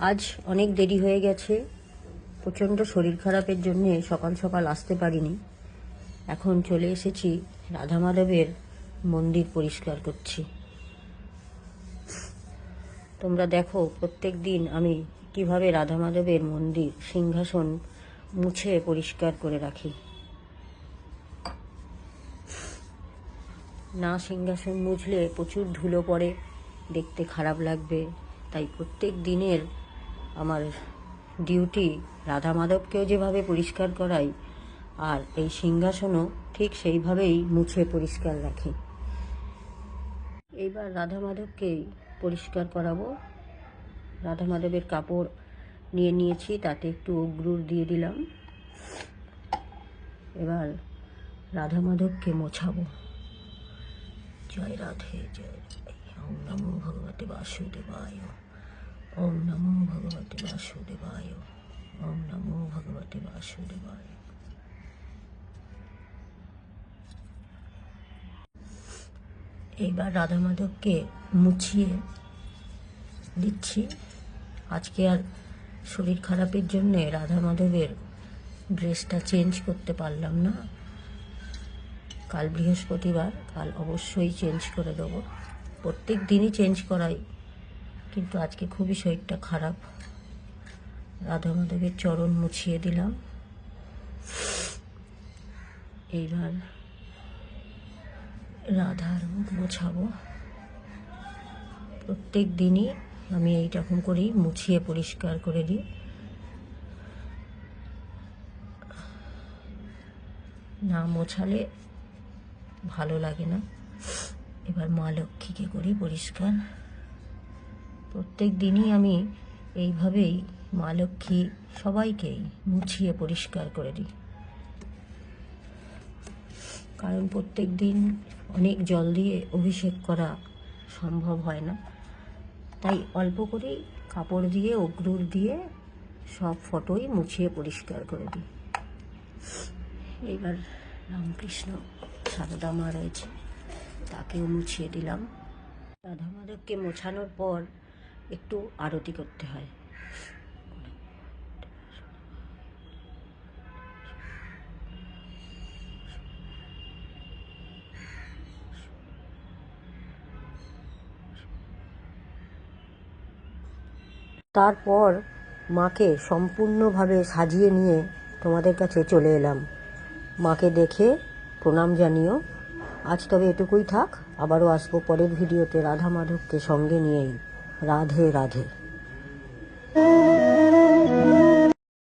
আজ অনেক দেরি হয়ে গেছে, প্রচণ্ড শরীর খারাপের জন্যে সকাল সকাল আসতে পারিনি। এখন চলে এসেছি রাধা মাধবের মন্দির পরিষ্কার করছি। তোমরা দেখো প্রত্যেক দিন আমি কিভাবে রাধা মাধবের মন্দির সিংহাসন মুছে পরিষ্কার করে রাখি। না সিংহাসন মুছলে প্রচুর ধুলো পড়ে, দেখতে খারাপ লাগবে। তাই প্রত্যেক দিনের আমার ডিউটি রাধা মাধবকেও যেভাবে পরিষ্কার করাই, আর এই সিংহাসনও ঠিক সেইভাবেই মুছে পরিষ্কার রাখি। এইবার রাধা মাধবকেই পরিষ্কার করাবো। রাধা মাধবের কাপড় নিয়ে নিয়েছি, তাতে একটু অগ্রুর দিয়ে দিলাম। এবার রাধা মাধবকে মোছাবো। জয় রাধে জয়। ওম নমো ভগবতে বাসুদেবায়। ওম নমো ভগবতে বাসুদেবায়। ওম নমো ভগবতে বাসুদেবায়। এইবার রাধা মাধবকে মুছিয়ে দিচ্ছি। আজকে আর শরীর খারাপের জন্যে রাধা মাধবের ড্রেসটা চেঞ্জ করতে পারলাম না। কাল বৃহস্পতিবার, কাল অবশ্যই চেঞ্জ করে দেবো। প্রত্যেক দিনই চেঞ্জ করাই, কিন্তু আজকে খুবই শরীরটা খারাপ। রাধা মাধবের চরণ মুছিয়ে দিলাম। এইবার রাধার মুখ মোছাবো। প্রত্যেক দিনই আমি এইরকম করেই মুছিয়ে পরিষ্কার করে দিই। না মোছালে ভালো লাগে না। এবার মা লক্ষ্মীকে করি পরিষ্কার। প্রত্যেক দিনই আমি এইভাবেই মা লক্ষ্মী সবাইকেই মুছিয়ে পরিষ্কার করে দিই, কারণ প্রত্যেক দিন অনেক জল দিয়ে অভিষেক করা সম্ভব হয় না। তাই অল্প করেই কাপড় দিয়ে অগ্রুর দিয়ে সব ফটোই মুছিয়ে পরিষ্কার করে দিই। এবার রামকৃষ্ণ সারদা মা রয়েছে, তাকেও মুছিয়ে দিলাম। রাধা মাধবকে মোছানোর পর একটু আরতি করতে হয়। তারপর মাকে সম্পূর্ণভাবে সাজিয়ে নিয়ে তোমাদের কাছে চলে এলাম। মাকে দেখে প্রণাম জানিও। আজ তবে এটুকুই থাক, আবারও আসবো পরের ভিডিওতে রাধা মাধবকে সঙ্গে নিয়েই। রাধে রাধে।